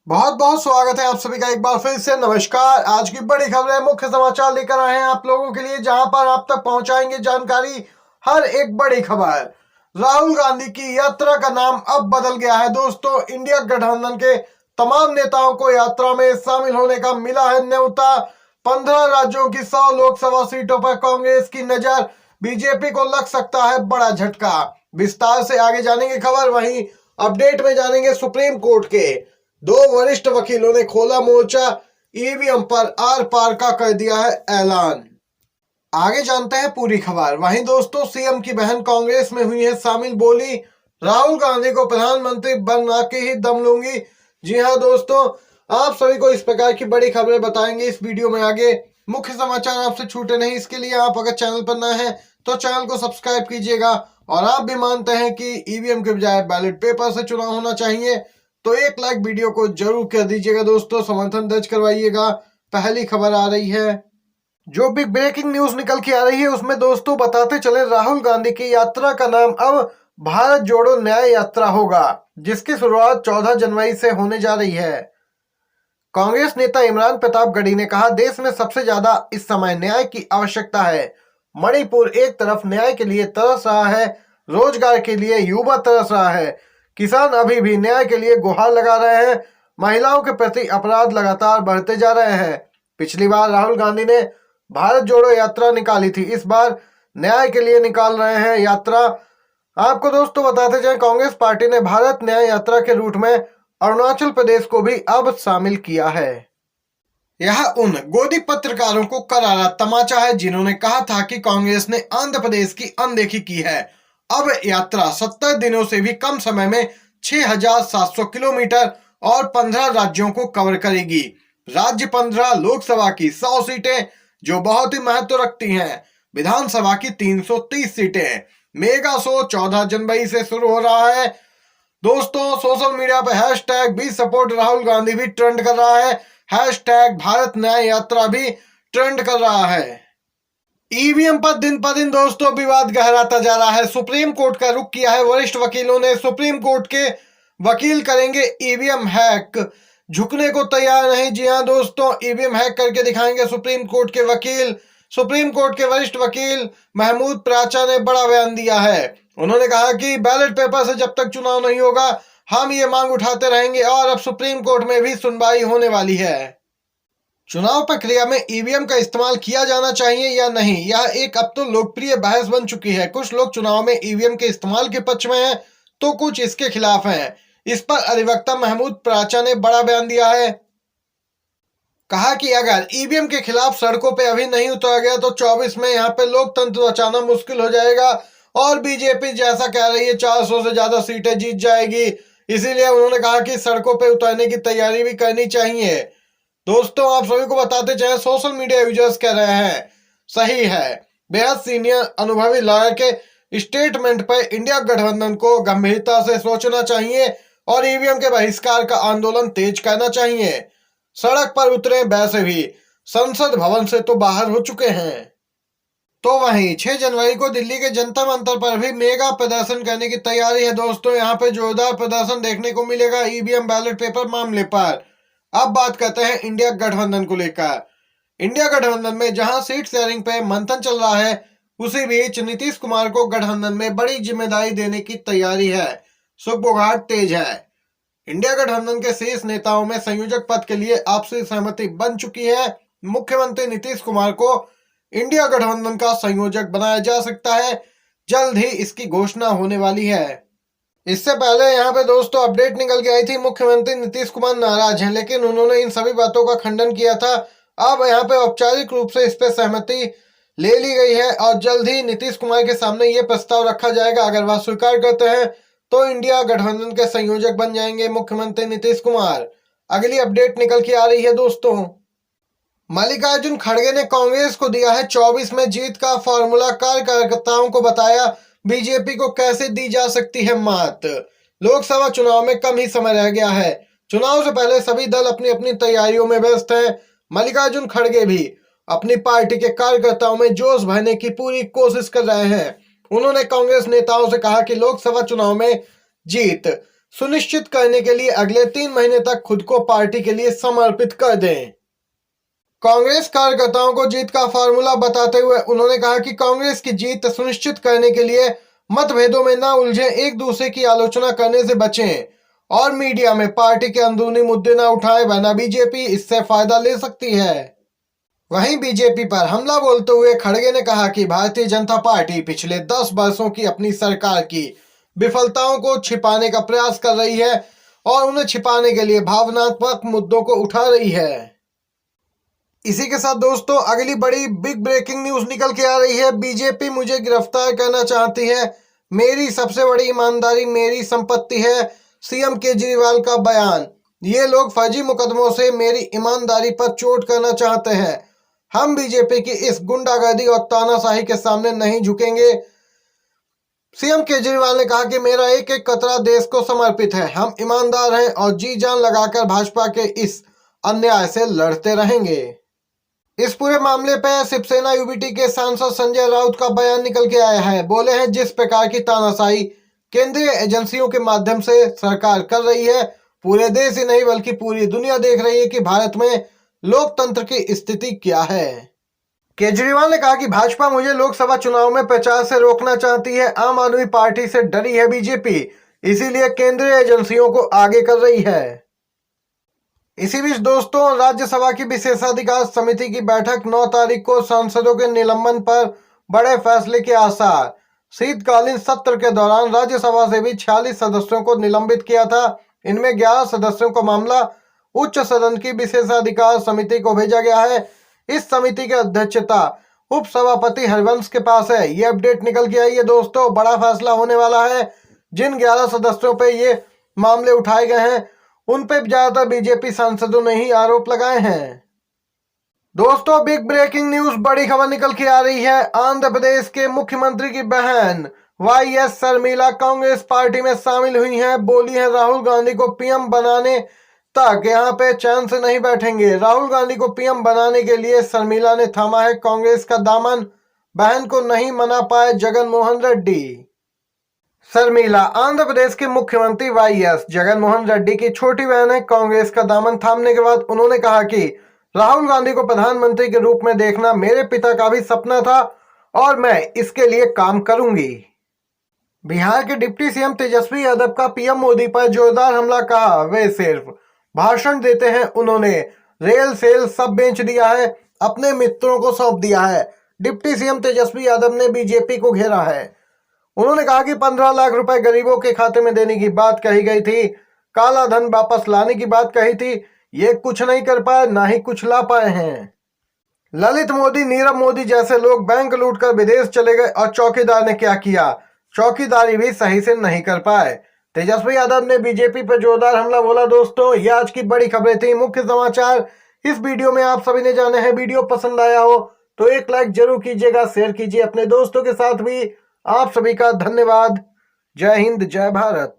बहुत बहुत स्वागत है आप सभी का एक बार फिर से। नमस्कार। आज की बड़ी खबरें, मुख्य समाचार लेकर आए हैं आप लोगों के लिए, जहां पर आप तक पहुंचाएंगे जानकारी, हर एक बड़ी खबर। राहुल गांधी की यात्रा का नाम अब बदल गया है दोस्तों। इंडिया गठबंधन के तमाम नेताओं को यात्रा में शामिल होने का मिला है न्योता। 15 राज्यों की 100 लोकसभा सीटों पर कांग्रेस की नजर, बीजेपी को लग सकता है बड़ा झटका। विस्तार से आगे जानेंगे खबर। वहीं अपडेट में जानेंगे सुप्रीम कोर्ट के दो वरिष्ठ वकीलों ने खोला मोर्चा, ईवीएम पर आर पार का कर दिया है ऐलान। आगे जानते हैं पूरी खबर। वहीं दोस्तों, सीएम की बहन कांग्रेस में हुई है शामिल, बोली राहुल गांधी को प्रधानमंत्री बना के ही दम लूंगी। जी हां दोस्तों, आप सभी को इस प्रकार की बड़ी खबरें बताएंगे इस वीडियो में। आगे मुख्य समाचार आपसे छूटे नहीं, इसके लिए आप अगर चैनल पर नए हैं तो चैनल को सब्सक्राइब कीजिएगा। और आप भी मानते हैं कि ईवीएम के बजाय बैलेट पेपर से चुनाव होना चाहिए तो एक लाइक वीडियो को जरूर कर दीजिएगा दोस्तों, समर्थन दर्ज करवाइएगा। पहली खबर आ रही है, जो बिग ब्रेकिंग न्यूज निकल के आ रही है उसमें दोस्तों बताते चले, राहुल गांधी की यात्रा का नाम अब भारत जोड़ो न्याय यात्रा होगा, जिसकी शुरुआत 14 जनवरी से होने जा रही है। कांग्रेस नेता इमरान प्रतापगढ़ी ने कहा, देश में सबसे ज्यादा इस समय न्याय की आवश्यकता है। मणिपुर एक तरफ न्याय के लिए तरस रहा है, रोजगार के लिए युवा तरस रहा है, किसान अभी भी न्याय के लिए गुहार लगा रहे हैं, महिलाओं के प्रति अपराध लगातार बढ़ते जा रहे हैं। पिछली बार राहुल गांधी ने भारत जोड़ो यात्रा निकाली थी, इस बार न्याय के लिए निकाल रहे हैं यात्रा। आपको दोस्तों बताते जाएं, कांग्रेस पार्टी ने भारत न्याय यात्रा के रूट में अरुणाचल प्रदेश को भी अब शामिल किया है। यह उन गोदी पत्रकारों को करारा तमाचा है जिन्होंने कहा था कि कांग्रेस ने आंध्र प्रदेश की अनदेखी की है। अब यात्रा 70 दिनों से भी कम समय में 6,700 किलोमीटर और 15 राज्यों को कवर करेगी। राज्य 15, लोकसभा की 100 सीटें जो बहुत ही महत्व रखती हैं, विधानसभा की 330 सीटें। मेगा शो 14 जनवरी से शुरू हो रहा है दोस्तों। सोशल मीडिया पर hashtag be support Rahul Gandhi भी ट्रेंड कर रहा है, हैशटैग भारत न्याय यात्रा भी ट्रेंड कर रहा है। ईवीएम पर दिन दोस्तों विवाद गहराता जा रहा है। सुप्रीम कोर्ट का रुख किया है वरिष्ठ वकीलों ने। सुप्रीम कोर्ट के वकील करेंगे ईवीएम हैक, झुकने को तैयार नहीं। जी हां दोस्तों, ईवीएम हैक करके दिखाएंगे सुप्रीम कोर्ट के वकील। सुप्रीम कोर्ट के वरिष्ठ वकील महमूद प्राचा ने बड़ा बयान दिया है। उन्होंने कहा कि बैलेट पेपर से जब तक चुनाव नहीं होगा हम ये मांग उठाते रहेंगे और अब सुप्रीम कोर्ट में भी सुनवाई होने वाली है। चुनाव प्रक्रिया में ईवीएम का इस्तेमाल किया जाना चाहिए या नहीं, यह एक अब तो लोकप्रिय बहस बन चुकी है। कुछ लोग चुनाव में ईवीएम के इस्तेमाल के पक्ष में हैं तो कुछ इसके खिलाफ हैं। इस पर अधिवक्ता महमूद प्राचा ने बड़ा बयान दिया है। कहा कि अगर ईवीएम के खिलाफ सड़कों पे अभी नहीं उतरा गया तो 24 में यहाँ पे लोकतंत्र बचाना मुश्किल हो जाएगा। और बीजेपी जैसा कह रही है 400 से ज्यादा सीटें जीत जाएगी, इसीलिए उन्होंने कहा कि सड़कों पे उतरने की तैयारी भी करनी चाहिए। दोस्तों, आप सभी को बताते चले, सोशल मीडिया यूजर्स कह रहे हैं सही है। बेहद सीनियर अनुभवी लॉयर के स्टेटमेंट पर इंडिया गठबंधन को गंभीरता से सोचना चाहिए और ईवीएम के बहिष्कार का आंदोलन तेज करना चाहिए। सड़क पर उतरे, वैसे भी संसद भवन से तो बाहर हो चुके हैं। तो वहीं 6 जनवरी को दिल्ली के जंतर मंतर पर भी मेगा प्रदर्शन करने की तैयारी है दोस्तों। यहाँ पे जोरदार प्रदर्शन देखने को मिलेगा ईवीएम बैलेट पेपर मामले पर। अब बात करते हैं इंडिया गठबंधन को लेकर। इंडिया गठबंधन में जहां सीट शेयरिंग पे मंथन चल रहा है, उसी बीच नीतीश कुमार को गठबंधन में बड़ी जिम्मेदारी देने की तैयारी है। सुगबुगाहट तेज है। इंडिया गठबंधन के शीर्ष नेताओं में संयोजक पद के लिए आपसी सहमति बन चुकी है। मुख्यमंत्री नीतीश कुमार को इंडिया गठबंधन का संयोजक बनाया जा सकता है। जल्द ही इसकी घोषणा होने वाली है। इससे पहले यहाँ पे दोस्तों अपडेट निकल के आई थी, मुख्यमंत्री नीतीश कुमार नाराज हैं, लेकिन उन्होंने इन सभी बातों का खंडन किया था। अब यहाँ पे औपचारिक रूप से इस पे सहमति ले ली गई है और जल्द ही नीतीश कुमार के सामने ये प्रस्ताव रखा जाएगा। अगर वह स्वीकार करते हैं तो इंडिया गठबंधन के संयोजक बन जाएंगे मुख्यमंत्री नीतीश कुमार। अगली अपडेट निकल के आ रही है दोस्तों, मल्लिकार्जुन खड़गे ने कांग्रेस को दिया है 24 में जीत का फॉर्मूला। कार्यकर्ताओं को बताया बीजेपी को कैसे दी जा सकती है मात। लोकसभा चुनाव में कम ही समय रह गया है। चुनाव से पहले सभी दल अपनी अपनी तैयारियों में व्यस्त हैं। मल्लिकार्जुन खड़गे भी अपनी पार्टी के कार्यकर्ताओं में जोश भरने की पूरी कोशिश कर रहे हैं। उन्होंने कांग्रेस नेताओं से कहा कि लोकसभा चुनाव में जीत सुनिश्चित करने के लिए अगले 3 महीने तक खुद को पार्टी के लिए समर्पित कर दें। कांग्रेस कार्यकर्ताओं को जीत का फार्मूला बताते हुए उन्होंने कहा कि कांग्रेस की जीत सुनिश्चित करने के लिए मतभेदों में न उलझे, एक दूसरे की आलोचना करने से बचें और मीडिया में पार्टी के अंदरूनी मुद्दे न उठाए, वरना बीजेपी इससे फायदा ले सकती है। वहीं बीजेपी पर हमला बोलते हुए खड़गे ने कहा कि भारतीय जनता पार्टी पिछले 10 वर्षों की अपनी सरकार की विफलताओं को छिपाने का प्रयास कर रही है और उन्हें छिपाने के लिए भावनात्मक मुद्दों को उठा रही है। इसी के साथ दोस्तों अगली बड़ी बिग ब्रेकिंग न्यूज निकल के आ रही है। बीजेपी मुझे गिरफ्तार करना चाहती है, मेरी सबसे बड़ी ईमानदारी मेरी संपत्ति है, सीएम केजरीवाल का बयान। ये लोग फर्जी मुकदमों से मेरी ईमानदारी पर चोट करना चाहते हैं। हम बीजेपी की इस गुंडागर्दी और तानाशाही के सामने नहीं झुकेंगे। सीएम केजरीवाल ने कहा कि मेरा एक एक कतरा देश को समर्पित है, हम ईमानदार हैं और जी जान लगाकर भाजपा के इस अन्याय से लड़ते रहेंगे। इस पूरे मामले पर शिवसेना यूबीटी के सांसद संजय राउत का बयान निकल के आया है। बोले हैं जिस प्रकार की तानाशाही केंद्रीय एजेंसियों के माध्यम से सरकार कर रही है, पूरे देश ही नहीं बल्कि पूरी दुनिया देख रही है कि भारत में लोकतंत्र की स्थिति क्या है। केजरीवाल ने कहा कि भाजपा मुझे लोकसभा चुनाव में प्रचार से रोकना चाहती है, आम आदमी पार्टी से डरी है बीजेपी, इसीलिए केंद्रीय एजेंसियों को आगे कर रही है। इसी बीच दोस्तों राज्यसभा की विशेषाधिकार समिति की बैठक 9 तारीख को, सांसदों के निलंबन पर बड़े फैसले के आसार। शीतकालीन सत्र के दौरान राज्यसभा से भी 46 सदस्यों को निलंबित किया था। इनमें 11 सदस्यों का मामला उच्च सदन की विशेषाधिकार समिति को भेजा गया है। इस समिति की अध्यक्षता उप सभापति हरिवंश के पास है। ये अपडेट निकल के आई है दोस्तों, बड़ा फैसला होने वाला है। जिन 11 सदस्यों पे ये मामले उठाए गए हैं उन पे ज्यादातर बीजेपी सांसदों ने ही आरोप लगाए हैं। दोस्तों बिग ब्रेकिंग न्यूज, बड़ी खबर निकल के आ रही है। आंध्र प्रदेश के मुख्यमंत्री की बहन वाईएस शर्मिला कांग्रेस पार्टी में शामिल हुई हैं। बोली है राहुल गांधी को पीएम बनाने तक यहाँ पे चैन से नहीं बैठेंगे। राहुल गांधी को पीएम बनाने के लिए शर्मिला ने थामा है कांग्रेस का दामन, बहन को नहीं मना पाए जगन मोहन रेड्डी। शर्मिला आंध्र प्रदेश के मुख्यमंत्री वाईएस जगन मोहन रेड्डी की छोटी बहन है। कांग्रेस का दामन थामने के बाद उन्होंने कहा कि राहुल गांधी को प्रधानमंत्री के रूप में देखना मेरे पिता का भी सपना था और मैं इसके लिए काम करूंगी। बिहार के डिप्टी सीएम तेजस्वी यादव का पीएम मोदी पर जोरदार हमला, कहा वे सिर्फ भाषण देते हैं, उन्होंने रेल सेल सब बेच दिया है, अपने मित्रों को सौंप दिया है। डिप्टी सीएम तेजस्वी यादव ने बीजेपी को घेरा है। उन्होंने कहा कि 15 लाख रुपए गरीबों के खाते में देने की बात कही गई थी, काला धन वापस लाने की बात कही थी, ये कुछ नहीं कर पाए, ना ही कुछ ला पाए हैं। ललित मोदी, नीरव मोदी जैसे लोग बैंक लूटकर विदेश चले गए और चौकीदार ने क्या किया, चौकीदारी भी सही से नहीं कर पाए। तेजस्वी यादव ने बीजेपी पर जोरदार हमला बोला। दोस्तों ये आज की बड़ी खबरें थी, मुख्य समाचार इस वीडियो में आप सभी ने जाने हैं। वीडियो पसंद आया हो तो एक लाइक जरूर कीजिएगा, शेयर कीजिए अपने दोस्तों के साथ भी। आप सभी का धन्यवाद। जय हिंद, जय भारत।